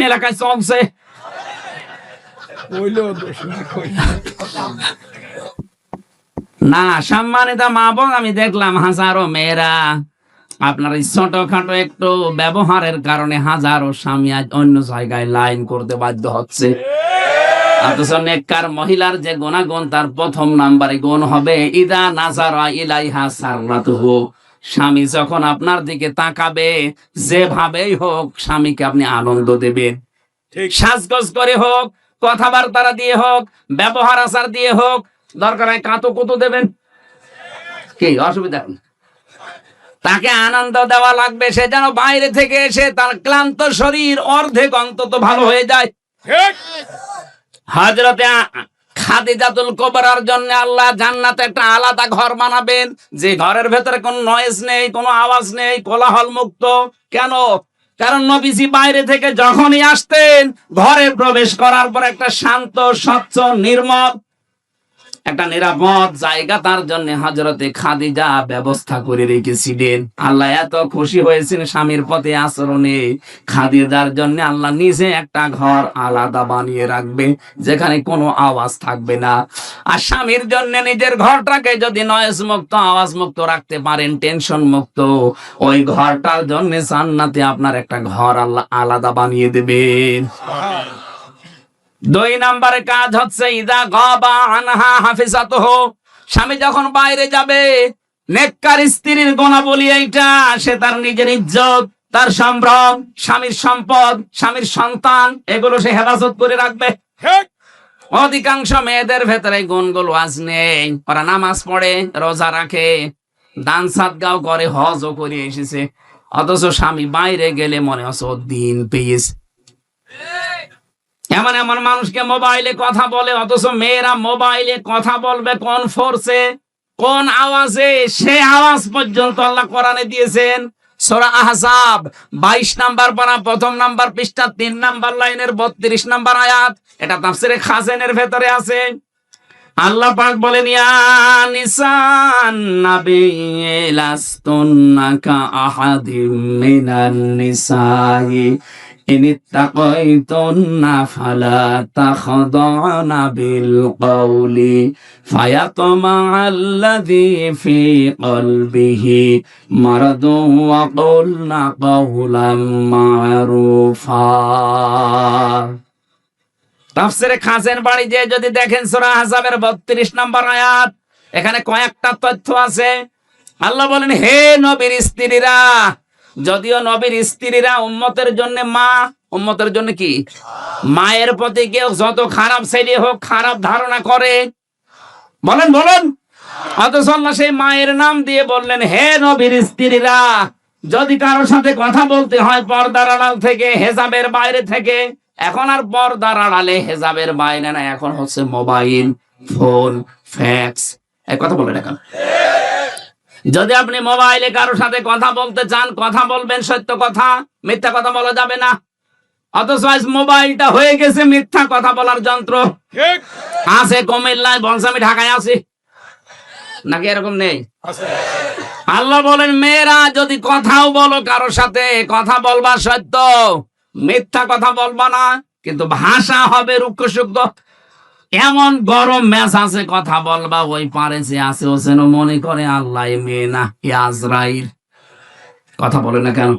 এলাকায় চলছে। না সম্মানিত মা বোন, আমি দেখলাম হাজারো মেয়েরা আপনার এই ছোটখাটো একটু ব্যবহারের কারণে হাজারো স্বামী আজ অন্য জায়গায় লাইন করতে বাধ্য হচ্ছে। অথচ নেককার মহিলার যে গুণাগুণ, তার প্রথম নাম্বারে গুণ হবে ইদা নাজারা ইলাইহা সাররাতুহু। স্বামী যখন আপনার দিকে তাকাবে, যেভাবেই হোক স্বামীকে আপনি আনন্দ দেবেন। সাজগোজ করে হোক, কথাবার্তা দিয়ে হোক, ব্যবহার আচার দিয়ে হোক, দরকার হয় কাঁতো কুতো দেবেন, কি অসুবিধা নেই। তাকে আনন্দ দেওয়া লাগবে, সে যেন বাইরে থেকে এসে তার ক্লান্ত শরীর অর্ধেক অন্তত ভালো হয়ে যায়। হযরতে খাদিজাতুল কুবরার জন্য আল্লাহ জান্নাতে একটা আলাদা ঘর বানাবেন, যে ঘরের ভেতরে কোনো নয়েজ নেই, কোনো আওয়াজ নেই, কোলাহল মুক্ত। কেন? কারণ নবীজি বাইরে থেকে যখনই আসতেন, ঘরে প্রবেশ করার পর একটা শান্ত, স্বচ্ছ, নির্মল, একটা নিরাপদ জায়গা তার জন্য হযরতে খাদিজা ব্যবস্থা করে রেখেছিলেন। আল্লাহ এত খুশি হয়েছেন স্বামীর প্রতি আচরণে, খাদিজার জন্য আল্লাহ নিজে একটা ঘর আলাদা বানিয়ে রাখবে, যেখানে কোনো আওয়াজ থাকবে না। আর স্বামীর জন্য নিজের ঘরটাকে যদি নয়েজ মুক্ত, আওয়াজ মুক্ত রাখতে পারেন, টেনশন মুক্ত, ওই ঘরটার জন্য জান্নাতে আপনার একটা ঘর আল্লাহ আলাদা বানিয়ে দেবেন। 2 নম্বরের কাজ হচ্ছে ইদা গাবা আনহা হাফিজাতুহু। স্বামী যখন বাইরে যাবে, নেককার স্ত্রীর গুণাবলী এইটা, সে তার নিজের ইজ্জত, তার সম্ভ্রম, স্বামীর সম্পদ, স্বামীর সন্তান, এগুলো সে হেফাজত করে রাখবে। অধিকাংশ মেয়েদের ভেতরে গুণগুলো আজ নেই। ওরা নামাজ পড়ে, রোজা রাখে, দান সাদগাও করে, হজও করে এসেছে, অথচ স্বামী বাইরে গেলে মনে হচ্ছে দিন পেয়েছে। এমন এমন মানুষকে মোবাইলে কথা বলে, অথচ মেয়েরা মোবাইলে কথা বলবে কোন ফোর্সে, কোন আওয়াজে, সে আওয়াজ পর্যন্ত আল্লাহ কোরআনে দিয়েছেন। সূরা আহজাব 22 নাম্বার পারা, প্রথম নাম্বার পৃষ্ঠা, 3 নাম্বার লাইনের 32 নাম্বার আয়াত। এটা তাফসিরে খাজেনের ভেতরে আছে। আল্লাহ পাক বলেন, ইয়া নিসান নবী লাস্তুন্না কা আহাদিম মিনান নিসাই ইনিত্তাকাইতুন্না ফালা তাখদা'না বিল কওলি ফায়াতমা'আল্লাযী ফী কলবিহি মারাদুন ওয়া কুলনা কাওলাম মা'রুফা। তাফসিরে খাজেন বাড়ি যে যদি দেখেন সূরা আহজাবের 32 নম্বর আয়াত, এখানে কয়েকটা তথ্য আছে। আল্লাহ বলেন, হে নবীর স্ত্রীরা, যদিও নবীর স্ত্রীরা উম্মতের জন্য মা, উম্মতের জন্য কি? মায়ের প্রতি কেউ যত খারাপ ছেলে হোক, খারাপ ধারণা করে, বলেন বলেন, অথচ আল্লাহ সেই মায়ের নাম দিয়ে বললেন, হে নবীর স্ত্রীরা, যদি কারোর সাথে কথা বলতে হয় পর্দার আড়াল থেকে, হেজাবের বাইরে থেকে, এখন আর পর্দার আড়ালে হেজাবের বাইরে না, এখন হচ্ছে মোবাইল, ফোন, ফ্যাক্স, এই কথা বলেন এখন। যদি আপনি মোবাইলে কারোর সাথে কথা বলতে চান, কথা বলবেন সত্য কথা, মিথ্যা কথা বলা যাবে না। অথচ আজ মোবাইলটা হয়ে গেছে মিথ্যা কথা বলার যন্ত্র। আছে কুমিল্লায়, বলছে আমি ঢাকায় আছি, নাকি এরকম নেই? আল্লাহ বলেন, মেয়েরা যদি কথাও বলো কারোর সাথে, কথা বলবা সত্য, মিথ্যা কথা বলবা না, কিন্তু ভাষা হবে রুক্ষ শুদ্ধ। এমন গরম মেজাজে কথা বলবা, ওই পারে যে আছে ও যেন মনে করে আল্লাহ মেয়ে না, আজরাইল। কথা বলে না কেন?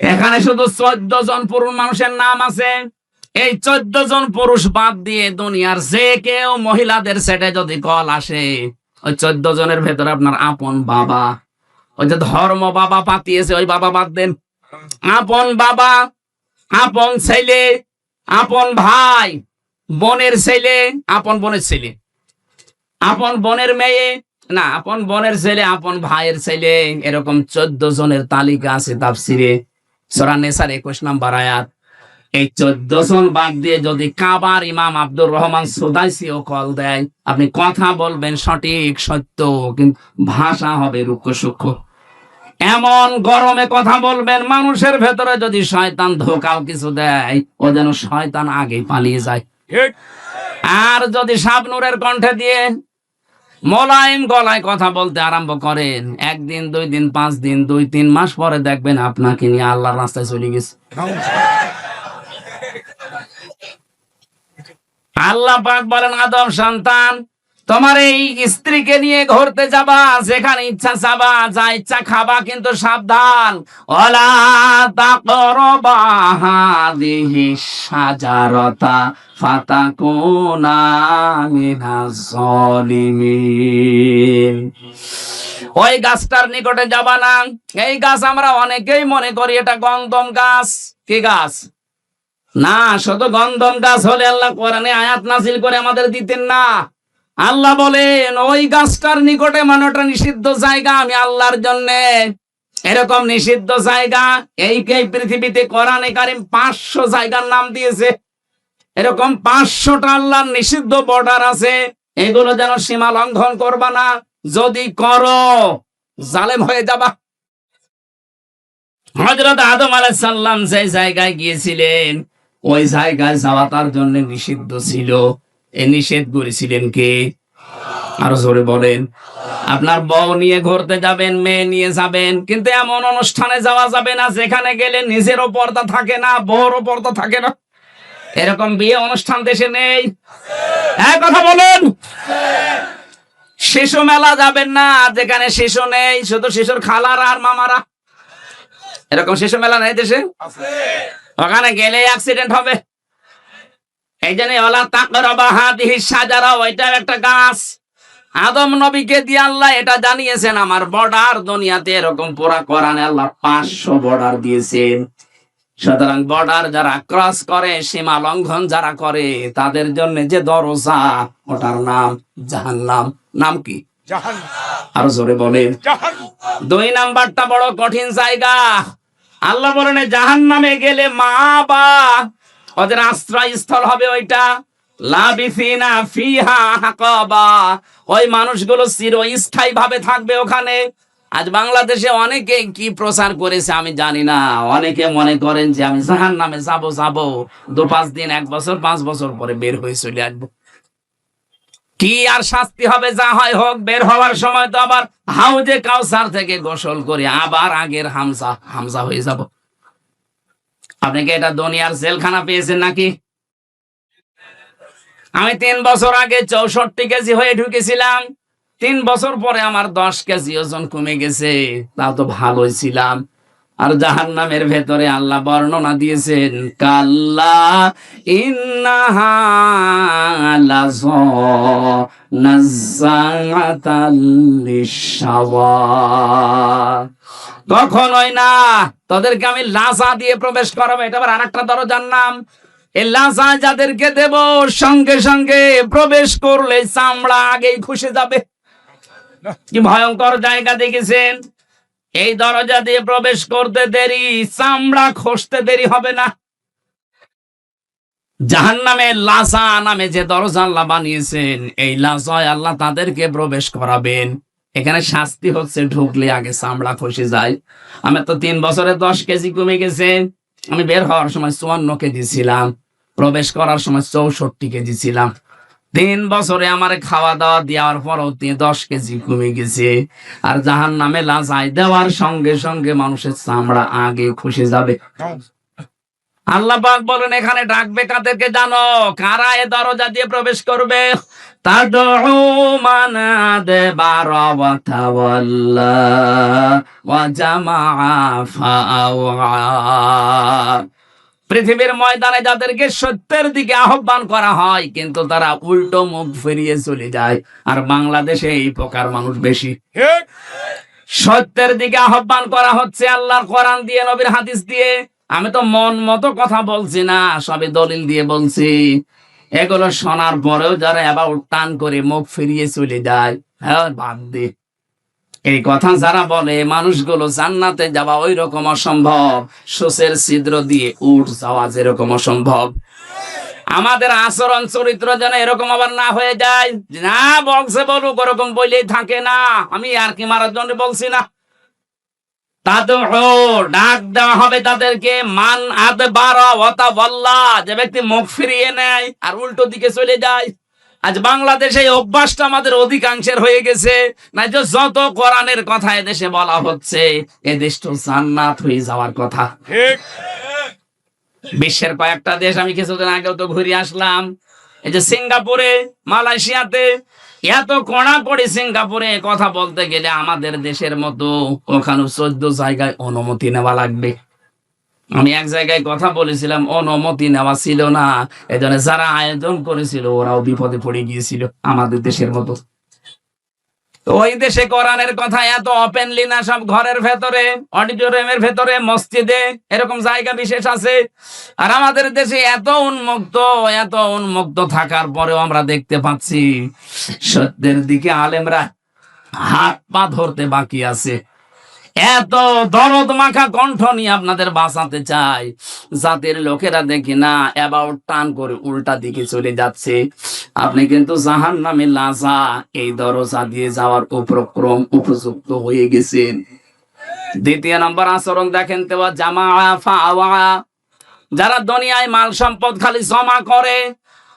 এখানে শুধু 14 জন পুরুষ মানুষের নাম আছে। এই 14 জন পুরুষ বাদ দিয়ে দুনিয়ার যে কেউ মহিলাদের সেটে যদি কল আসে, ওই 14 জনের ভেতরে আপনার আপন বাবা, ওই যে ধর্ম বাবা পাতিয়েছে, ওই বাবা বাদ দেন। আপন বাবা, আপন ছেলে, আপন ভাই, বোনের ছেলে, আপন বোনের ছেলে, আপন বোনের মেয়ে, না আপন বোনের ছেলে, আপন ভাইয়ের ছেলে, এরকম 14 জনের তালিকা আছে তাফসিরে সূরা নিসার 21 নম্বর আয়াত। এই 14 জন বাদ দিয়ে যদি কাবার ইমাম আব্দুর রহমান সুদাইসিও কল দেয়, আপনি কথা বলবেন সঠিক সত্য, কিন্তু ভাষা হবে রুক্ষ সূক্ষ্ম। এমন গরমে কথা বলবেন, মানুষের ভেতরে যদি শয়তান ধোঁকাও কিছু দেয়, ও যেন শয়তান আগে পালিয়ে যায়। আর যদি শাবনূরের কণ্ঠে দিয়ে মোলায়েম গলায় কথা বলতে আরম্ভ করেন, 1 দিন 2 দিন 5 দিন 2-3 মাস পরে দেখবেন আপনাকে নিয়ে আল্লাহর রাস্তায় চলে গেছে। আল্লাহ পাক বলেন, আদম সন্তান, তোমার এই স্ত্রীকে নিয়ে ঘুরতে যাবা, যেখানে ইচ্ছা যাবা, যা ইচ্ছা খাবা, কিন্তু সাবধান, ওয়ালা তাকরাবা হাযিহিশ শাজারাতা ফাতাকুনা মিনাজ জালিমিন। ওই গাছটার নিকটে যাবা না। এই গাছ আমরা অনেকেই মনে করি এটা গন্ধম গাছ। কি গাছ? না, শুধু গন্ধম গাছ হলে আল্লাহ কোরআনে আয়াত নাযিল করে আমাদের দিতেন না। আল্লাহ বলেন ওই গাছটার নিকটে, মানে ওটা নিষিদ্ধ জায়গা আমি আল্লাহর জন্য। এরকম নিষিদ্ধ জায়গা এই পৃথিবীতে কোরআনে কারীম 500 জায়গার নাম দিয়েছে। এরকম 500টা আল্লাহর নিষিদ্ধ বর্ডার আছে। এগুলো যেন সীমা লঙ্ঘন করবা না, যদি করো জালেম হয়ে যাবা। হযরত আদম আলাইহিস সালাম যে জায়গায় গিয়েছিলেন, ওই জায়গায় যাওয়া তার জন্য নিষিদ্ধ ছিল। এই নিষেধ করেছিলেন কে? আরো জোরে বলেন। আপনার বউ নিয়ে ঘুরতে যাবেন, মেয়ে নিয়ে যাবেন, কিন্তু এমন অনুষ্ঠানে যাওয়া যাবে না যেখানে গেলে নিজেরও পর্দা থাকে না, বউরও পর্দা থাকে না। এরকম বিয়ে অনুষ্ঠান দেশে নেই? এক কথা বলেন। শিশু মেলা যাবেন না যেখানে শিশু নেই, শুধু শিশুর খালারা আর মামারা। এরকম শিশু মেলা নেই দেশে? ওখানে গেলে অ্যাক্সিডেন্ট হবে। এই জন্য ওয়ালা তাকরাবা হাযিহিশ শাজারা, ওইটা একটা গাছ। আদম নবীকে দিয়ে আল্লাহ এটা জানিয়েছেন, আমার বর্ডার দুনিয়াতে এরকম পুরা কোরআনে আল্লাহ 500 বর্ডার দিয়েছেন। সুতরাং বর্ডার যারা ক্রস করে, সীমা লঙ্ঘন যারা করে, তাদের জন্য যে দরজা, ওটার নাম জাহান্নাম। নাম কি? জাহান্নাম। আরো জোরে বলেন। জাহান্নাম। 2 নাম্বারটা বড় কঠিন জায়গা। আল্লাহ বলেন জাহান্নামে গেলে মা বা ওদের আশ্রয় স্থল হবে ওইটা, লাবিসিনা ফিহা হাকাবা। ওই মানুষগুলো চিরস্থায়ী ভাবে থাকবে ওখানে। আজ বাংলাদেশে অনেকে কি প্রচার করেছে আমি জানি না। অনেকে মনে করেন যে আমি জাহান্নামে যাবো 2-5 দিন, 1 বছর, 5 বছর পরে বের হয়ে চলে আসবো। কি আর শাস্তি হবে, যা হয় হোক। বের হওয়ার সময় তো আবার হাউজে কাউসার থেকে গোসল করে আবার আগের হামজা হয়ে যাব। আপনি কি এটা দুনিয়ার জেলখানা পেয়েছেন নাকি? আমি 3 বছর আগে 64 কেজি হয়ে ঢুকেছিলাম। 3 বছর পরে আমার 10 কেজি ওজন কমে গেছে। তাও তো ভালোই ছিলাম। আর জাহান্নামের ভেতরে আল্লাহ বর্ণনা দিয়েছেন, কাল্লা ইন্নাহা লাযা নাযাআতাল লিশাওয়া। কখনোই না, তোদেরকে আমি লাজা দিয়ে প্রবেশ করাবো। এটা আবার আরেকটা দরজার নাম। এই লাজা যাদেরকে দেব, সঙ্গে সঙ্গে প্রবেশ করলে চামড়া আগেই খসে যাবে। কি ভয়ঙ্কর জায়গা দেখেছেন? এই দরজা দিয়ে প্রবেশ করতে দেরি, চামড়া খসতে দেরি হবে না। জাহান্নামে লাজা নামে যে দরজা আল্লাহ বানিয়েছেন, এই লাজায় আল্লাহ তাদেরকে প্রবেশ করাবেন। এখানে শাস্তি হচ্ছে ঢুকলে আগে চামড়া খসে যায়। আমি তো 3 বছরে 10 কেজি কমে গেছে। আমি বের হওয়ার সময় 54 কেজি ছিলাম, প্রবেশ করার সময় 64 কেজি ছিলাম। 3 বছরে আমার খাওয়া দাওয়া দেওয়ার পরও 10 কেজি কমে গেছে। আর জাহান্নামে লাজায় দেওয়ার সঙ্গে সঙ্গে মানুষের চামড়া আগে খসে যাবে। আল্লাহ পাক বলেন এখানে ডাকবে কাদেরকে জানো? কারা এ দরজা দিয়ে প্রবেশ করবে? তাদউ মান আদবারা ওয়া তাওয়াল্লা ওয়া জামাআ ফাআওয়া। পৃথিবীর ময়দানে যাদেরকে সত্যের দিকে আহ্বান করা হয়, কিন্তু তারা উল্টো মুখ ফিরিয়ে চলে যায়। আর বাংলাদেশে এই প্রকার মানুষ বেশি। সত্যের দিকে আহ্বান করা হচ্ছে আল্লাহর কোরআন দিয়ে, নবীর হাদিস দিয়ে। আমি তো মন মতো কথা বলছি না, সবই দলিল দিয়ে বলছি। এগুলো শোনার পরেও যারা এবার টান করে মুখ ফিরিয়ে চলে যায়, হ্যাঁ বাদ দে। এই কথা যারা বলে মানুষগুলো জান্নাতে যাওয়া ওই রকম অসম্ভব, সূচের ছিদ্র দিয়ে উঠ যাওয়া যেরকম অসম্ভব। আমাদের আচরণ চরিত্র যেন এরকম আবার না হয়ে যায়। না বলছে বলুক, ওরকম বলেই থাকে না। আমি আর কি মারার জন্য বলছি না। তাদের ডাক দেওয়া হবে তাদেরকে, মান আদবারা ওয়া তাওয়াল্লা, যে ব্যক্তি মুখ ফিরিয়ে নেয় আর উল্টো দিকে চলে যায়। আজ বাংলাদেশে এই অভ্যাসটা আমাদের অধিকাংশের হয়ে গেছে। না যে যত কোরআনের কথা এদেশে বলা হচ্ছে, এদেশ তো জান্নাত হয়ে যাওয়ার কথা। ঠিক। বিশ্বের কয়েকটা দেশ আমি কিছুদিন আগেও তো ঘুরে আসলাম, এই যে সিঙ্গাপুরে, মালয়েশিয়াতে, এত কড়াকড়ি সিঙ্গাপুরে কথা বলতে গেলে আমাদের দেশের মতো ওখানে 14 জায়গায় অনুমতি নেওয়া লাগবে। আমি এক জায়গায় কথা বলেছিলাম, অনুমতি নেওয়া ছিল না, এজন্য যারা আয়োজন করেছিল ওরাও বিপদে পড়ে গিয়েছিল আমাদের দেশের মতো। তো ওই দেশে কোরআনের কথা এত ওপেনলি না, সব ঘরের ভেতরে, অডিটোরিয়ামের ভেতরে, মসজিদে, এরকম জায়গা বিশেষ আছে। আর আমাদের দেশে এত উন্মুক্ত থাকার পরেও আমরা দেখতে পাচ্ছি সত্যের দিকে আলেমরা হাত পা ধরতে বাকি আছে। এত দরদ মাখা কণ্ঠ নিয়ে আপনাদের বাঁচাতে চাই, জাতির লোকেরা দেখি না অ্যাবাউট টান করে উল্টা দিকে চলে যাচ্ছে। আপনি কিন্তু জাহান্নামে লাজা, এই দরজা দিয়ে যাওয়ার উপযুক্ত হয়ে গেছেন। দ্বিতীয় নম্বর আচরণ দেখেন তো, জামা ফাওয়া, যারা দুনিয়ায় মাল সম্পদ খালি জমা করে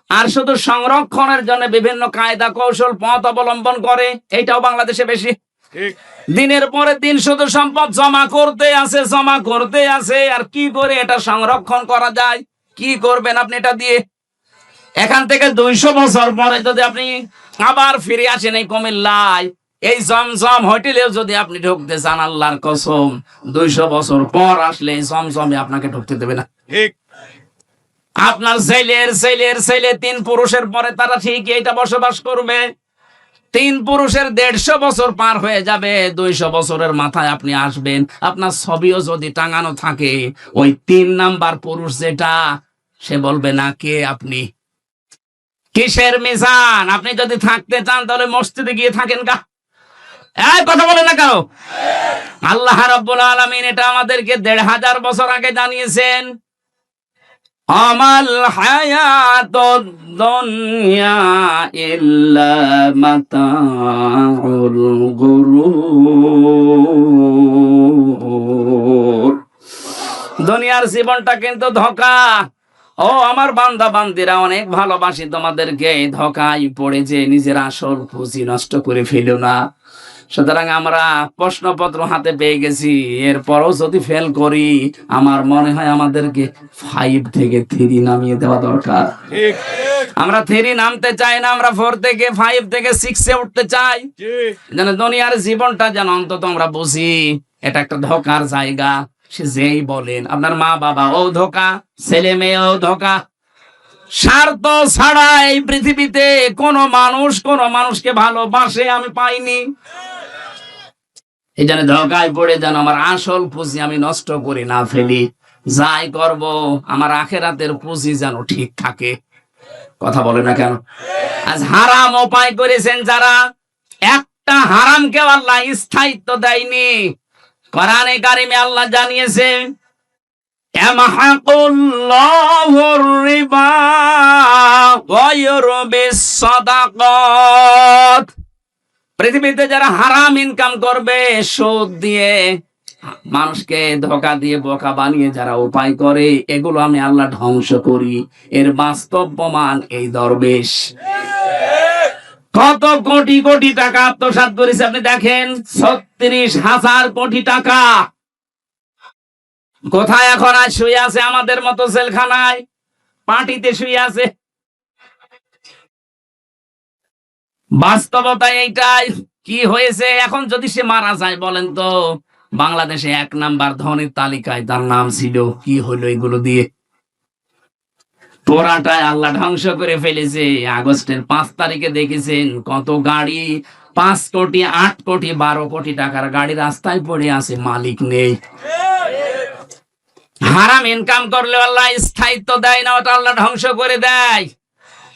আর শুধু সংরক্ষণের জন্য বিভিন্ন কায়দা কৌশল পথ অবলম্বন করে, এইটাও বাংলাদেশে বেশি। ঠিক। দিনের পরে দিন শুধু সম্পদ জমা করতে আছে। আর কি করে এটা সংরক্ষণ করা যায়, কি করবেন আপনি এটা দিয়ে? এখান থেকে 200 বছর পরে যদি আপনি আবার ফিরে আসেন এই কুমিল্লায়, এই জমজম হোটেলেও যদি আপনি ঢুকতে চান, আল্লাহর কসম 200 বছর পর আসলে এই জমজমে আপনাকে ঢুকতে দেবে না। ঠিক। আপনার ছেলে 3 পুরুষের পরে তারা ঠিক এইটা বসবাস করবে। 3 পুরুষের 150 বছর পার হয়ে যাবে, 200 বছরের মাথায় আপনি আসবেন। আপনার ছবিও যদি টাঙানো থাকে, ওই 3 নাম্বার পুরুষ যেটা, সে বলবে না কে আপনি, কিসের মিজান? আপনি যদি থাকতে চান তাহলে মসজিদে গিয়ে থাকেন গা। এই কথা বলে না কেন? আল্লাহ রাব্বুল আলামিন এটা আমাদেরকে 1500 বছর আগে জানিয়েছেন। আমাল হায়াতুদ দুনিয়া ইল্লা মাতাউল গুরুর। দুনিয়ার জীবনটা কিন্তু ধোঁকা। ও আমার বান্দা বান্দিরা, অনেক ভালোবাসি তোমাদেরকে, ধোঁকায় পড়ে যে নিজের আসল পুঁজি নষ্ট করে ফেলো না। সুতরাং আমরা প্রশ্নপত্র হাতে পেয়ে গেছি, এরপরও যদি ফেল করি, আমার মনে হয় আমাদেরকে 5 থেকে 3 নামিয়ে দেওয়া দরকার। ঠিক। আমরা 3 নামতে চাই না, আমরা 4 থেকে 5 থেকে 6-এ উঠতে চাই। ঠিক। যেন দুনিয়ার জীবনটা যেন অন্তত আমরা বুঝি এটা একটা ধোঁকার জায়গা। সে যেই বলেন, আপনার মা বাবা ও ধোঁকা, ছেলে মেয়েও ধোঁকা। স্বার্থ ছাড়া এই পৃথিবীতে কোন মানুষকে ভালোবাসে আমি পাইনি। এই জন্য ধোঁকায় পড়ে যেন আমার আসল পুঁজি আমি নষ্ট করে না ফেলি। যাই করব আমার আখেরাতের পুঁজি যেন ঠিক থাকে। কথা বলে না কেন? আজ হারাম উপায় করেছেন যারা, একটা হারামকে আল্লাহ স্থায়িত্ব দেয়নি। কোরআনে কারিমে আল্লাহ জানিয়েছে, ইয়ামহাকুল্লাহুর রিবা ওয়া ইউরবিস সাদাকাত। পৃথিবীতে যারা হারাম ইনকাম করবে, সুদ দিয়ে, মানুষকে ধোঁকা দিয়ে বোকা বানিয়ে যারা উপায় করে, এগুলো আমি আল্লাহ ধ্বংস করি। এর বাস্তব প্রমাণ এই দরবেশ কত কোটি কোটি টাকা আত্মসাৎ করেছে আপনি দেখেন। 36,000 কোটি টাকা কোথায় এখন আজ শুয়ে আছে? আমাদের মতো জেলখানায়, পার্টিতে শুয়ে আছে। বাস্তবতা এইটাই। কি হয়েছে এখন? যদি সে মারা যায়, বলেন তো বাংলাদেশে 1 নাম্বার ধনীর তালিকায় তার নাম ছিল, কি হলো এগুলো দিয়ে? পোড়াটাই আল্লাহ ধ্বংস করে ফেলেছে। আগস্টের 5 তারিখে দেখেছেন কত গাড়ি, 5 কোটি, 8 কোটি, 12 কোটি টাকার গাড়ি রাস্তায় পড়ে আছে, মালিক নেই। হারাম ইনকাম করলে আল্লাহ স্থায়িত্ব দেয় না, ওটা আল্লাহ ধ্বংস করে দেয়।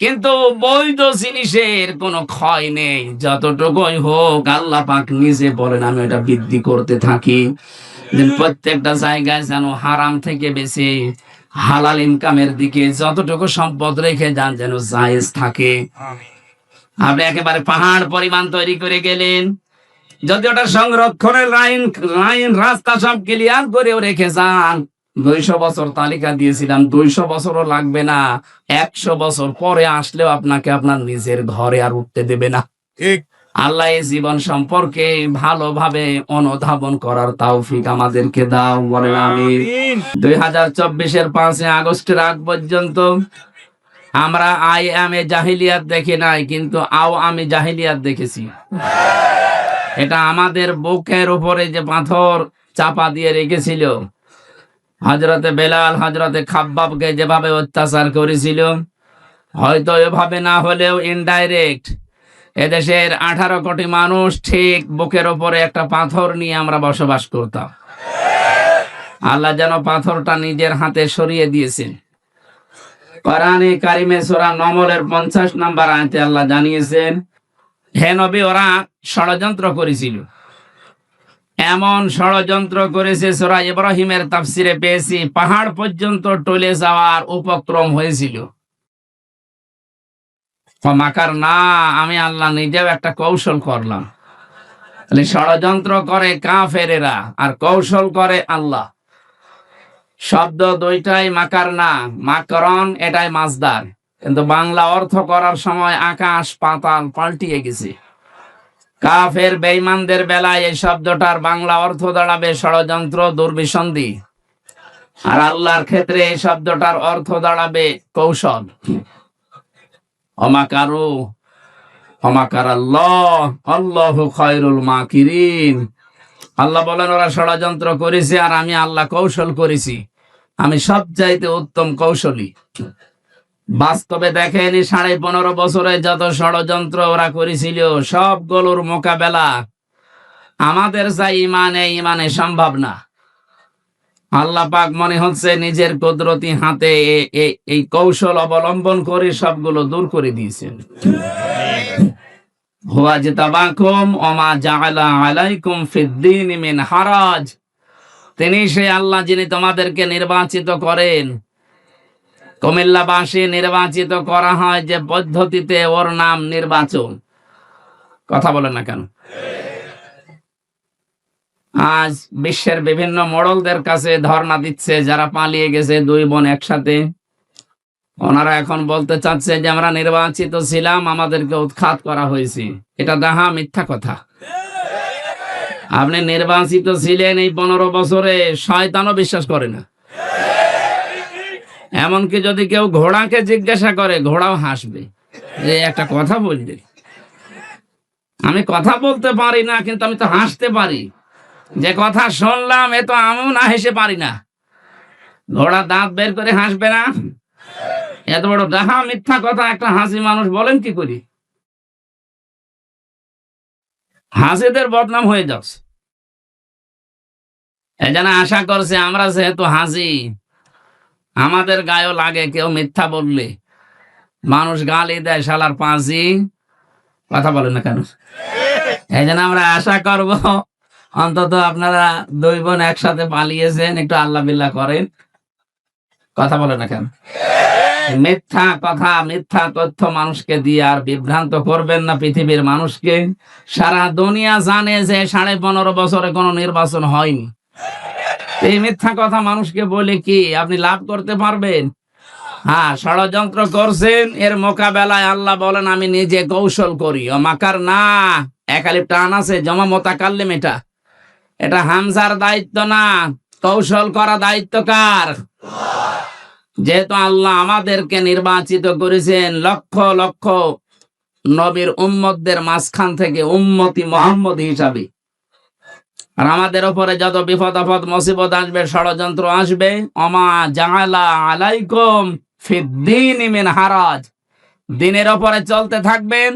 কিন্তু বৈধ জিনিসের কোনো ক্ষয় নেই, যতটুকুই হোক আল্লাহ পাক নিজে বলেন আমি এটা বৃদ্ধি করতে থাকি। প্রত্যেকটা জায়গায় যেন হারাম থেকে বেশি হালাল ইনকামের দিকে যতটুকু সম্পদ রেখে যান যেন জায়েজ থাকে। আপনি একেবারে পাহাড় পরিমাণ তৈরি করে গেলেন, যদি ওটা সংরক্ষণের লাইন রাস্তা সব ক্লিয়ার করেও রেখে যান, 200 বছর তালিকা দিয়েছিলাম, 200 বছরও লাগবে না, 100 বছর পরে আসলেও আপনাকে আপনার নিজের ঘরে আর উঠতে দেবে না। ঠিক। আল্লাহ এই জীবন সম্পর্কে ভালোভাবে অনুধাবন করার তৌফিক আমাদেরকে দাও, বলেন আমিন। আমিন। 2024-এর 5 আগস্টের আগ পর্যন্ত আমরা আই এম এ জাহিলিয়াত দেখি নাই, কিন্তু আও আমি জাহিলিয়াত দেখেছি। এটা আমাদের বুকের উপরে যে পাথর চাপা দিয়ে রেখেছিল, হযরতে বেলাল হযরতে খাব্বাবকে যেভাবে অত্যাচার করেছিল, হয়তো এভাবে না হলেও ইনডাইরেক্ট এদেশের 18 কোটি মানুষ ঠিক বুকের উপরে একটা পাথর নিয়ে আমরা বসবাস করতাম। আল্লাহ যেন পাথরটা নিজের হাতে সরিয়ে দিয়েছেন। কোরআনে কারিমে সূরা নমলের 50 নম্বর আয়াতে আল্লাহ জানিয়েছেন, হে নবী, ওরা ষড়যন্ত্র করেছিল, এমন ষড়যন্ত্র করেছে, সূরা ইব্রাহিমের তাফসিরে পেয়েছি, পাহাড় পর্যন্ত টলে যাওয়ার উপক্রম হয়েছিল। মাকার না, আমি আল্লাহ নিজেও একটা কৌশল করলাম। তাহলে ষড়যন্ত্র করে কাফেরেরা আর কৌশল করে আল্লাহ। শব্দ দুইটাই মাকার না, মাকরন এটাই মাসদার, কিন্তু বাংলা অর্থ করার সময় আকাশ পাতাল পাল্টিয়ে গেছে। কাফের বেঈমানদের বেলায় এই শব্দটার বাংলা অর্থ দাঁড়াবে ষড়যন্ত্র, দুর্বিসন্ধি, আর আল্লাহর ক্ষেত্রে এই শব্দটার অর্থ দাঁড়াবে কৌশল। অমাকারু অমাকার আল্লাহ আল্লাহু খায়রুল মাকিরিন। আল্লাহ বলেন ওরা ষড়যন্ত্র করেছে আর আমি আল্লাহ কৌশল করেছি, আমি সবচাইতে উত্তম কৌশলী। বাস্তবে দেখেনি 15.5 বছরে যত ষড়যন্ত্র ওরা করেছিল, সবগুলোর মোকাবেলা আমাদের যা ইমানে সম্ভব না। আল্লাহ পাক মনে হচ্ছে নিজের কুদরতি হাতে এই কৌশল অবলম্বন করে সবগুলো দূর করে দিয়েছেন। হুয়া জিতাবাকুম ওমা জাআলা আলাইকুম ফিদ্দীনি মিন হারাজ। তিনি সেই আল্লাহ যিনি তোমাদেরকে নির্বাচিত করেন। কুমিল্লাবাসী নির্বাচিত করা হয় যে পদ্ধতিতে, ওর নাম নির্বাচন। কথা বলেন না কেন? আজ বিশ্বের বিভিন্ন মোড়লদের কাছে ধর্ণা দিচ্ছে যারা পালিয়ে গেছে, 2 বোন একসাথে। ওনারা এখন বলতে চাচ্ছে যে আমরা নির্বাচিত ছিলাম, আমাদেরকে উৎখাত করা হয়েছে। এটা ডাহা মিথ্যা কথা। আপনি নির্বাচিত ছিলেন এই 15 বছরে, শয়তানও বিশ্বাস করে না। এমনকি যদি কেউ ঘোড়াকে জিজ্ঞাসা করে, ঘোড়াও হাসবে যে একটা কথা বললে। আমি কথা বলতে পারি না, কিন্তু আমি তো হাসতে পারি। যে কথা শুনলাম এ তো আমিও না হেসে পারি না। ঘোড়া দাঁত বের করে হাসবে না? এত বড় ডাহা মিথ্যা কথা একটা হাসি মানুষ বলেন কি করি? হাসিদের বদনাম হয়ে যাচ্ছে। এজন্য আশা করছে আমরা যেহেতু হাসি, আমাদের গায়েও লাগে কেউ মিথ্যা বললে। মানুষ গালি দেয়, শালার পাঁচি। কথা বলেন না কেন? এই জন্য আমরা আশা করব অন্তত আপনারা 2 বোন একসাথে পালিয়েছেন, একটু আল্লাহ বিল্লাহ করেন। কথা বলেন না কেন? মিথ্যা কথা, মিথ্যা তথ্য মানুষকে দিয়ে আর বিভ্রান্ত করবেন না পৃথিবীর মানুষকে। সারা দুনিয়া জানে যে 15.5 বছরে কোনো নির্বাচন হয়নি। এই মিথ্যা কথা মানুষকে বলে কি আপনি লাভ করতে পারবেন? হ্যাঁ, ষড়যন্ত্র করছেন, এর মোকাবেলায় আল্লাহ বলেন আমি নিজে কৌশল করি। ও মাকার না, একালিপ টান আছে, জমা মোতাকাল্লিম, এটা হামজার দায়িত্ব না, কৌশল করা দায়িত্ব কার? যেহেতু আল্লাহ আমাদেরকে নির্বাচিত করেছেন লক্ষ লক্ষ নবীর উম্মতদের মাঝখান থেকে উম্মতি মুহাম্মদ হিসাবে, আর আমাদের উপরে যত বিপদ আপদ মুসিবত আসবে, ষড়যন্ত্র আসবে, ওমা জাআলা আলাইকুম ফিদ্দীনি মিন হারাজ, দিনের উপরে চলতে থাকবেন।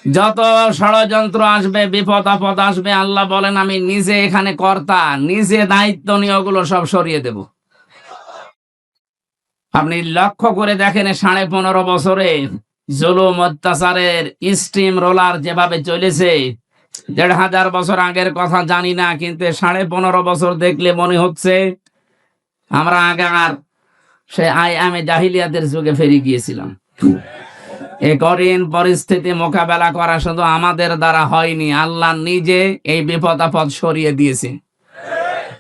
যত ষড়যন্ত্র আসবে, বিপদ আপদ আসবে, আল্লাহ বলেন আমি নিজে এখানে কর্তা, নিজে দায়িত্ব নিয়ে ওগুলো সব সরিয়ে দেব। আপনি লক্ষ্য করে দেখেন 15.5 বছরে জুলুম অত্যাচারের স্টিম রোলার যেভাবে চলেছে, 1500 বছর আগের কথা জানি না, কিন্তু 15.5 বছর দেখলে মনে হচ্ছে আমরা আগার সে আইয়ামে জাহিলিয়াতের যুগে ফিরে গিয়েছিলাম। এই কঠিন পরিস্থিতি মোকাবেলা করা শুধু আমাদের দ্বারা হয়নি, আল্লাহ নিজে এই বিপদ আপদ সরিয়ে দিয়েছে।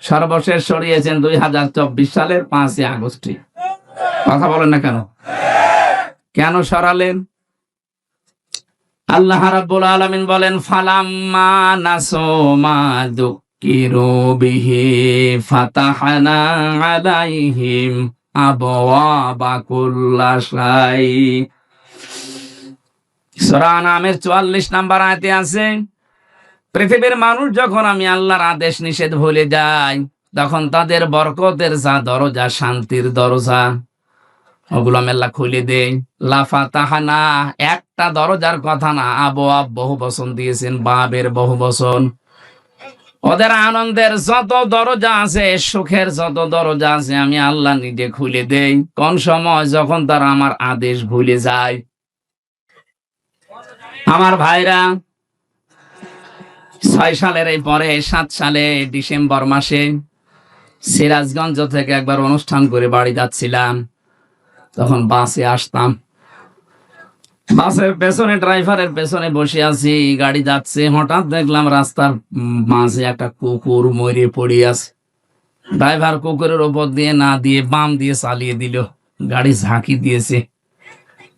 সর্বশেষ সরিয়েছেন 2024 সালের 5ই আগস্টে। কথা বলেন না কেন? কেন সরালেন? আল্লাহ রাব্বুল আলামিন বলেন, ফালাম্মা নাসু মা যুকিরু বিহি ফাতাহনা আলাইহিম আবওয়াবা কুল্লা শাই। সূরা আনামের 44 নম্বর আয়াতে আছে, পৃথিবীর মানুষ যখন আমি আল্লাহর আদেশ নিষেধ ভুলে যায়, তখন তাদের বরকতের যা দরজা, শান্তির দরজা, ওগুলো আমি আল্লাহ খুলে দেই। লাফাতাহানা, একটা দরজার কথা না, আবওয়াব বহু বচন দিয়েছেন, বাবের বহু বচন। ওদের আনন্দের যত দরজা আছে, সুখের যত দরজা আছে, আমি আল্লাহ নিজে খুলে দেই। কোন সময়? যখন তারা আমার আদেশ ভুলে যায়। আমার ভাইরা, 6 সালের এই পরে 7 সালে ডিসেম্বর মাসে সিরাজগঞ্জ থেকে একবার অনুষ্ঠান করে বাড়ি যাচ্ছিলাম। তখন বাসে আসতাম, বাসের পেছনে, ড্রাইভারের পেছনে বসে আছি, গাড়ি যাচ্ছে। হঠাৎ দেখলাম রাস্তার মাঝে একটা কুকুর মরে পড়ে আছে। ড্রাইভার কুকুরের উপর দিয়ে না দিয়ে বাম দিয়ে চালিয়ে দিল, গাড়ি ঝাঁকি দিয়েছে।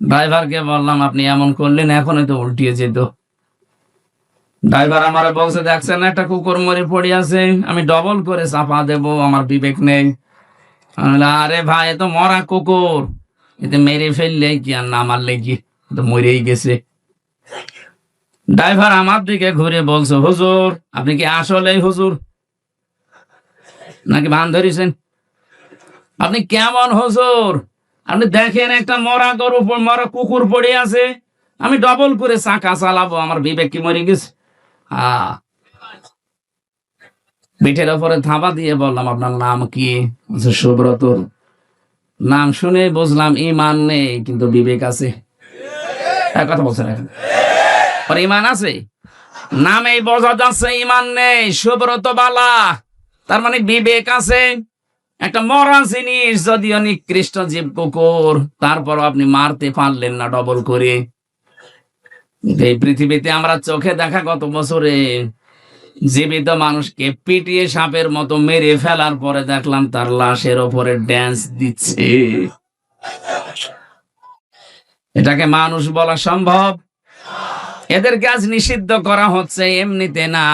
ড্রাইভারকে বললাম, আপনি এমন করলেন, এখনই তো উল্টিয়ে যেত। ড্রাইভার আমারে বলছে, দেখছেন একটা কুকুর মরে পড়ে আছে, আমি ডবল করে চাপা দেব, আমার বিবেক নেই। আরে ভাই, এ তো মরা কুকুর, এতে মেরে ফেললে কি আর না মারলে কি, তো মরেই গেছে। ড্রাইভার আমার দিকে ঘুরে বলছে, হুজুর আপনি কি আসলেই হুজুর নাকি ভান ধরেছেন? আপনি কেমন হুজুর? আপনি দেখেন একটা মরা গরু, মরা কুকুর পড়ে আছে, আমি ডবল করে চাকা চালাবো, আমার বিবেক কি মরে গেছে? পিঠের ওপরে থাবা দিয়ে বললাম, আপনার নাম কি? সুব্রত। নাম শুনে বুঝলাম ইমান নেই, কিন্তু বিবেক আছে। এক কথা বলছেন, এখন ইমান আছে, নামেই বোঝা যাচ্ছে ইমান নেই। সুব্রত বালা, তার মানে বিবেক আছে। একটা মরা জিনিস, যদিও নিকৃষ্ট জীব কুকুর, তারপরও আপনি মারতে পারলেন না ডবল করে। এই পৃথিবীতে আমরা চোখে দেখা গত বছরে জীবিত মানুষকে পিটিয়ে সাপের মতো মেরে ফেলার পরে দেখলাম তার লাশের ওপরে ড্যান্স দিচ্ছে। এটাকে মানুষ বলা সম্ভব? এদের কাজ নিষিদ্ধ করা হচ্ছে এমনিতে না,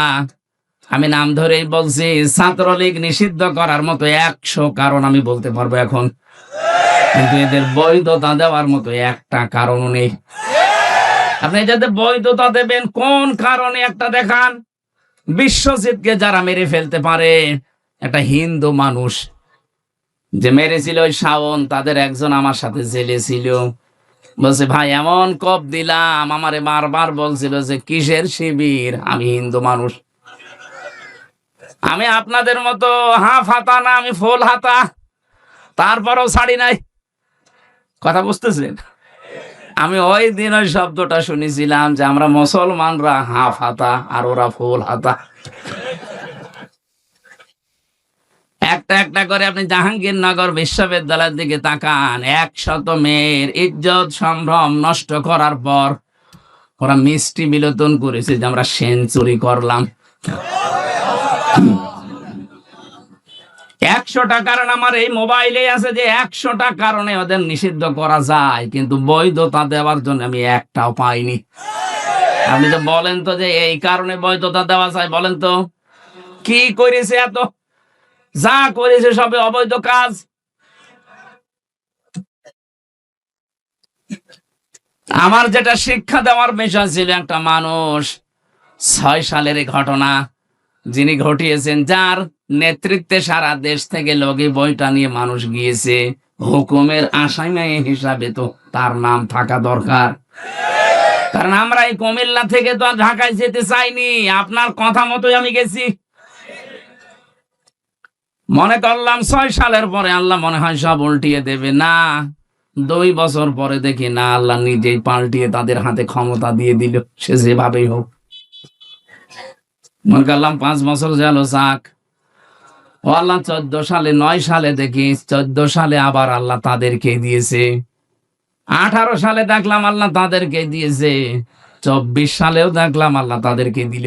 আমি নাম ধরেই বলছি। ছাত্রলীগ নিষিদ্ধ করার মতো 100 কারণ আমি বলতে পারবো এখন, কিন্তু এদের বৈধতা দেওয়ার মতো একটা কারণও নেই। আপনি যাদের বৈধতা দেবেন, কোন কারণে একটা দেখান। বিশ্বজিৎকে যারা মেরে ফেলতে পারে, একটা হিন্দু মানুষ যে মেরেছিল ওই শাওন, তাদের একজন আমার সাথে জেলে ছিল। বলছে, ভাই এমন কোপ দিলাম, আমারে বারবার বলছিল যে কিসের শিবির, আমি হিন্দু মানুষ। আমি আপনাদের মতো হাফ হাতা না, আমি ফুল হাতা, তারপরও ছাড়ি নাই। কথা বুঝতেছেন? আমি ওই দিন ওই শব্দটা শুনেছিলাম যে আমরা মুসলমানরা হাফ হাতা আর ওরা ফুল হাতা। একটা একটা করে আপনি জাহাঙ্গীরনগর বিশ্ববিদ্যালয়ের দিকে তাকান, 100 মেয়ের ইজ্জত সম্ভ্রম নষ্ট করার পর ওরা মিষ্টি বিলোচন করেছে যে আমরা সেঞ্চুরি করলাম। 100টা কারণ আমার এই মোবাইলে আছে, যে 100টা কারণে ওদের নিষিদ্ধ করা যায়, কিন্তু বৈধতা দেওয়ার জন্য আমি একটাও পাইনি। আপনি তো বলেন তো যে এই কারণে বৈধতা দেওয়া যায়, বলেন তো কি করেছে? এত যা করেছে সবে অবৈধ কাজ। আমার যেটা শিক্ষা দেওয়ার বিষয় ছিল, একটা মানুষ 6 সালের এই ঘটনা যিনি ঘটিয়েছেন, যার নেতৃত্বে সারা দেশ থেকে লগি বইটা নিয়ে মানুষ গিয়েছে, হুকুমের আসামি হিসাবে তো তার নাম থাকা দরকার। কারণ আমরা এই কুমিল্লা থেকে তো আর ঢাকায় যেতে চাইনি, আপনার কথা মতোই আমি গেছি। মনে করলাম 6 সালের পরে আল্লাহ মনে হয় সব উল্টিয়ে দেবে, না 2 বছর পরে দেখি না, আল্লাহ নিজেই পাল্টিয়ে তাদের হাতে ক্ষমতা দিয়ে দিল, সে যেভাবেই হোক। মনে করলাম 5 বছর গেল, যাক। ও আল্লাহ 14 সালে 9 সালে দেখি 14 সালে আবার আল্লাহ তাদেরকে দিয়েছে। 18 সালে দেখলাম আল্লাহ তাদেরকে দিয়েছে, 24 সালেও দেখলাম আল্লাহ তাদেরকে দিল।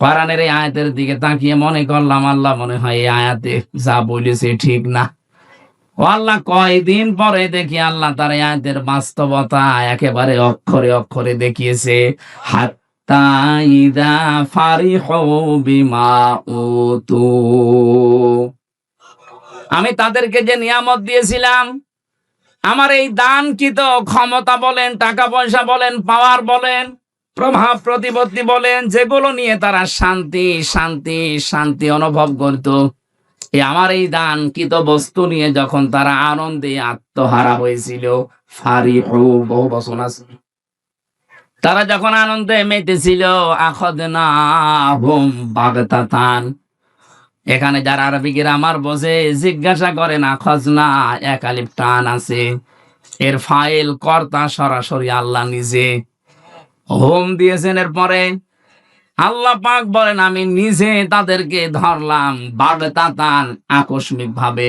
কোরআনের এই আয়াতের দিকে তাকিয়ে মনে করলাম আল্লাহ মনে হয় এই আয়াতে যা বলেছে ঠিক না। ও আল্লাহ, কয়দিন পরে দেখি আল্লাহ তার এই আয়াতের বাস্তবতা একেবারে অক্ষরে অক্ষরে দেখিয়েছে। হাত্তা ইদা ফারিহু বিমা উতু, আমি তাদেরকে যে নিয়ামত দিয়েছিলাম, আমার এই দানকৃত ক্ষমতা বলেন, টাকা পয়সা বলেন, পাওয়ার বলেন, প্রভাব প্রতিপত্তি বলেন, যেগুলো নিয়ে তারা শান্তি শান্তি শান্তি অনুভব করত, আমার এই দানকৃত বস্তু নিয়ে যখন তারা আনন্দে আত্মহারা হয়েছিল, ফারিহু, বহু বচন আছে, তারা যখন আনন্দে মেতেছিল, আখাযনাহুম বাগতাতান, এখানে যারা আরবি গ্রামার বোঝে জিজ্ঞাসা করেন, আখাযনা এক আলিফ টান আছে, এর ফাইল কর্তা সরাসরি আল্লাহ নিজে, হোম দিয়েছেন। এর পরে আল্লাহ পাক বলেন আমি নিজে তাদেরকে ধরলাম বাগতাতান, আকস্মিক ভাবে,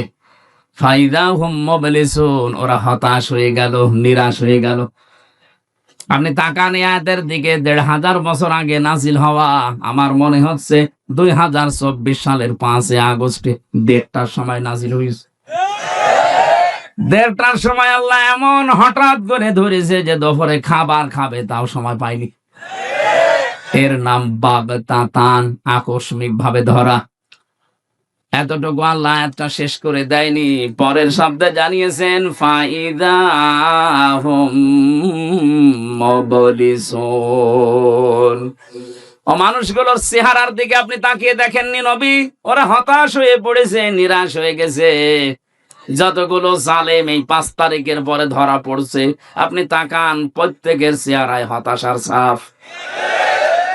ফাইদা হুম মুবলিসুন, ওরা হতাশ হয়ে গেল, নিরাশ হয়ে গেল। আপনি তাকান আয়াতের দিকে, ১৫০০ বছর আগে নাজিল হওয়া, আমার মনে হচ্ছে ২০২৪ সালের ৫ আগস্টে ১:৩০টার সময় নাজিল হয়েছে। ১:৩০টার সময় আল্লাহ এমন হঠাৎ করে ধরেছে যে দুপুরে খাবার খাবে তাও সময় পায়নি। এর নাম বাগতাতান, আকস্মিক ভাবে ধরা। এতটুকু আল্লাহ আয়াতটা শেষ করে দেয়নি, পরের শব্দে জানিয়েছেন ফাইদা হুম মুবলিসুন। ও মানুষগুলোর চেহারার দিকে আপনি তাকিয়ে দেখেননি নবী? ওরা হতাশ হয়ে পড়েছে, নিরাশ হয়ে গেছে। যতগুলো জালেম এই ৫ তারিখের পরে ধরা পড়ছে, আপনি তাকান, প্রত্যেকের চেহারায় হতাশার ছাপ।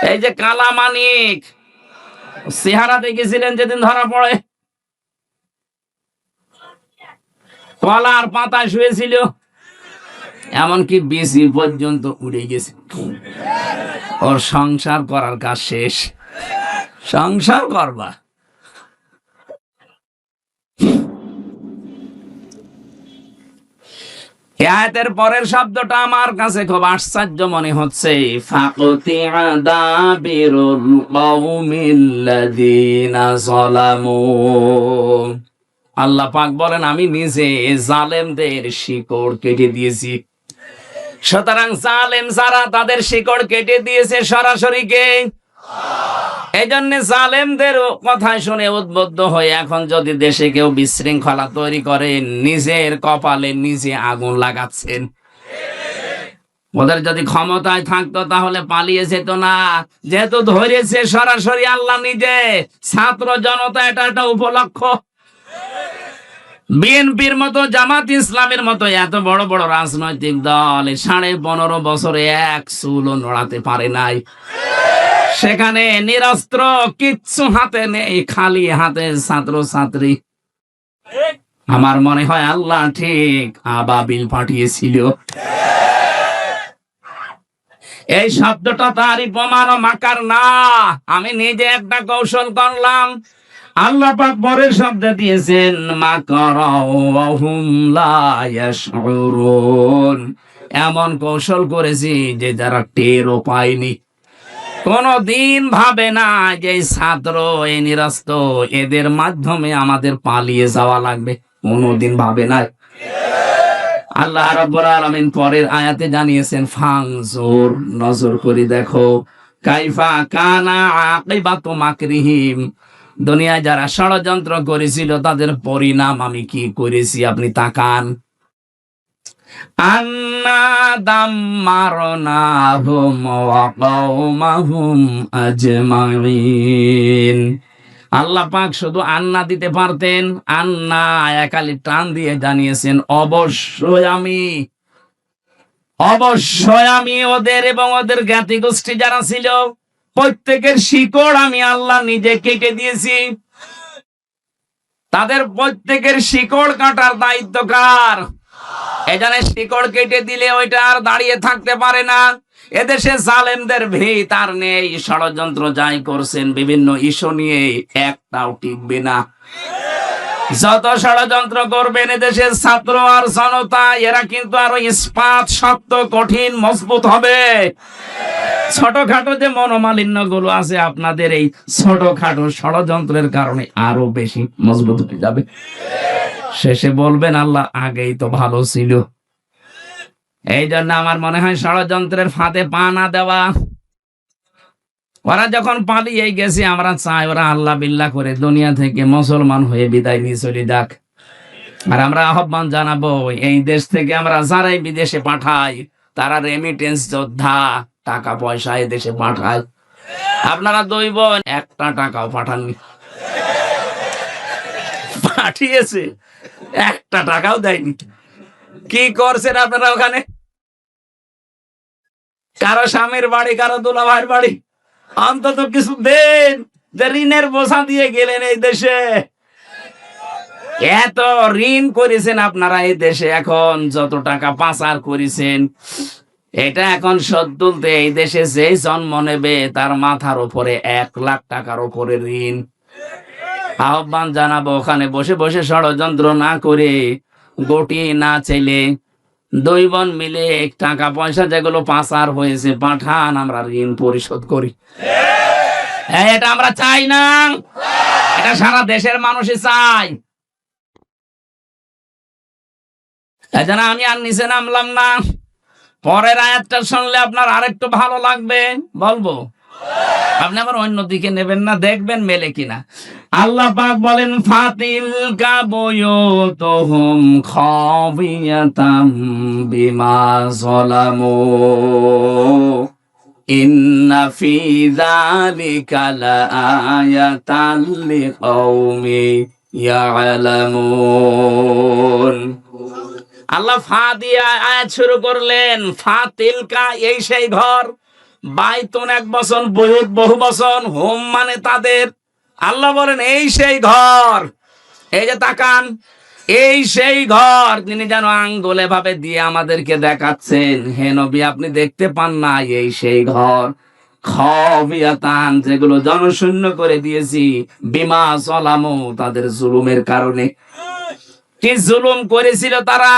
এই যে কালা মানিক, চেহারা দেখেছিলেন যেদিন ধরা পড়ে, কলার পাতায় শুয়েছিল, এমনকি বিসি পর্যন্ত উড়ে গেছে। ওর সংসার করার কাজ শেষ, সংসার করবা। আয়াতের পরের শব্দটা আমার কাছে খুব আশ্চর্য মনে হচ্ছে, ফাকুতিআ দাবিরুল কওমিল্লাযীনা যালামু। আল্লাহ পাক বলেন আমি নিজে জালেমদের শিকড় কেটে দিয়েছি। সুতরাং জালেম যারা, তাদের শিকড় কেটে দিয়েছে সরাসরি কে? এই জন্য জালেমদের কথা শুনে উদ্বুদ্ধ হয়ে এখন যদি দেশে কেউ বিশৃঙ্খলা তৈরি করে, নিজের কপালে নিজে আগুন লাগাচ্ছেন। ওদের যদি ক্ষমতায় থাকতো তাহলে পালিয়ে যেত না, যেহেতু ধরেছে সরাসরি আল্লাহ নিজে। ছাত্র জনতা এটা একটা উপলক্ষ। বিএনপির মতো, জামাত ইসলামের মতো এত বড় বড় রাজনৈতিক দল 15.5 বছরে এক চুলও নড়াতে পারে নাই। সেখানে নিরস্ত্র, কিচ্ছু হাতে নেই, খালি হাতে ছাত্র ছাত্রী। আমার মনে হয় আল্লাহ ঠিক আবাবিল পাঠিয়েছিল। এই শব্দটা তারই প্রমাণ, মাকার না। আমি নিজে একটা কৌশল করলাম। আল্লাহ পাক পরের শব্দ দিয়েছেন মাকারা ওয়া হুম লা ইয়াশউরুন, এমন কৌশল করেছি যে যারা টেরও পায়নি। কোনদিন ভাবে না যে ছাত্র, এই নিরস্ত, এদের মাধ্যমে আমাদের পালিয়ে যাওয়া লাগবে, কোনদিন ভাবে না। আল্লাহ রাব্বুল আলামিন পরের আয়াতে জানিয়েছেন ফানজুর, নজর করে দেখো, কাইফা কানা আকিবাতু মাকরিহিম, দুনিয়ায় যারা ষড়যন্ত্র করেছিল তাদের পরিণাম আমি কি করেছি আপনি তাকান। আন্না দাম্মারনাহুম ওয়া কওমাহুম আজমাইন। আল্লাহ পাক শুধু আন্না দিতে পারতেন, আন্না একালি টান দিয়ে জানিয়েছেন অবশ্যই আমি ওদের এবং ওদের জ্ঞাতি গোষ্ঠী যারা ছিল প্রত্যেকের শিকড় আমি আল্লাহ নিজে কেটে দিয়েছি। তাদের প্রত্যেকের শিকড় কাটার দায়িত্ব কার? এখানে শিকড় কেটে দিলে ওইটা আর দাঁড়িয়ে থাকতে পারে না। এদেশে জালেমদের ভিত আর নেই, ষড়যন্ত্র যাই করছেন বিভিন্ন ইস্যু নিয়ে, একটাও টিকবে না। যত ষড়যন্ত্র করবেন এদেশের ছাত্র আর জনতা, এরা কিন্তু আরো ইস্পাত শক্ত কঠিন মজবুত হবে। ছোটখাটো যে মনোমালিন্য গুলো আছে আপনাদের এই ছোটখাটো ষড়যন্ত্রের কারণে আরো বেশি মজবুত হয়ে যাবে। শেষে বলবেন আল্লাহ আগেই তো ভালো ছিল। এই জন্য আমার মনে হয় ষড়যন্ত্রের ফাঁদে পা না দেওয়া। ওরা যখন পালিয়ে গেছে আমরা চাই ওরা আল্লাহ বিল্লাহ করে দুনিয়া থেকে মুসলমান হয়ে বিদায় নিয়ে চলে যাক। আর আমরা আহ্বান জানাবো এই দেশ থেকে আমরা যারাই বিদেশে পাঠাই তারা রেমিটেন্স যোদ্ধা, টাকা পয়সা এই দেশে পাঠায়। আপনারা দুই বোন একটা টাকাও পাঠাননি, পাঠিয়েছে একটা টাকাও দেয়নি। কি করছেন আপনারা ওখানে? কারো স্বামীর বাড়ি, কারো দুলা ভাইয়ের বাড়ি, অন্তত কিছু দেন। যে ঋণের বোঝা দিয়ে গেলেন এই দেশে, এত ঋণ করেছেন আপনারা এই দেশে, এখন যত টাকা পাচার করেছেন এটা এখন শোধ তুলতে এই দেশে যেই জন্ম নেবে তার মাথার উপরে 1 লাখ টাকার উপরে ঋণ। আহ্বান জানাবো ওখানে বসে বসে ষড়যন্ত্র না করে গটি না চাইলে দুই বোন মিলে টাকা পয়সা যেগুলো পাচার হয়েছে পাঠান, আমরা ঋণ পরিশোধ করি। এটা আমরা চাই না, এটা সারা দেশের মানুষই চাই। এজন্য আমি আর নিচে নামলাম না। পরের আয়াতটা শুনলে আপনার আরেকটু ভালো লাগবে, বলবো। আপনি আবার অন্য দিকে নেবেন না, দেখবেন মেলে কিনা। আল্লাহ পাক বলেন ফাতিল কাবুয়ুতুহুম খাবিয়াতাম বিমা যালামু ইন্না ফি যালিকা লাআয়াতাল লিকাউমি ইয়ালামুন। আল্লাহ ফা দিয়ে আয়াত শুরু করলেন। ফাতিলকা এই সেই ঘর, বাইতুন এক বছর, বয়ুত বহু বছর, হোম মানে তাদের। আল্লাহ বলেন এই সেই ঘর, এই যে তাকান, এই সেই ঘর। তিনি যেন আঙ্গুলে ভাবে দিয়ে আমাদেরকে দেখাচ্ছেন, হে নবী আপনি দেখতে পান না, এই সেই ঘর। খাবিয়াতান যেগুলো জনশূন্য করে দিয়েছি, বিমা যালামু তাদের জুলুমের কারণে। কি জুলুম করেছিল তারা?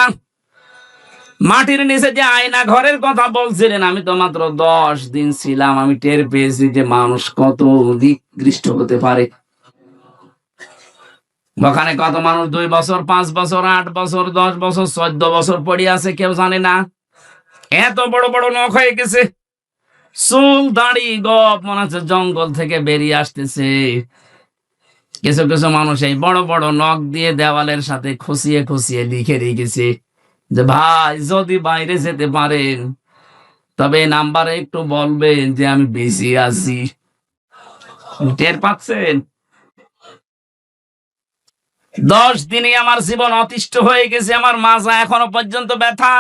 মাটির নিচে যে আয়না ঘরের কথা বলছিলেন, আমি তো মাত্র 10 দিন ছিলাম, আমি টের পেয়েছি যে মানুষ কত নিকৃষ্ট হতে পারে। ওখানে কত মানুষ 2 বছর, 5 বছর, 8 বছর, 10 বছর, 14 বছর পড়ে আছে, কেউ জানে না। এত বড় বড় নখ হয়ে গেছে, চুল দাড়ি গপ মনে হচ্ছে জঙ্গল থেকে বেরিয়ে আসতেছে। কিছু কিছু মানুষ এই বড় বড় নখ দিয়ে দেওয়ালের সাথে খুশিয়ে খুশিয়ে লিখে রেখেছে যে ভাই যদি বাইরে যেতে পারেন তবে নাম্বারে একটু বলবেন যে আমি বেশি আছি। টের পাচ্ছেন? 10 দিনে আমার জীবন অতিষ্ঠ হয়ে গেছে, আমার মাজা এখনো পর্যন্ত ব্যথা।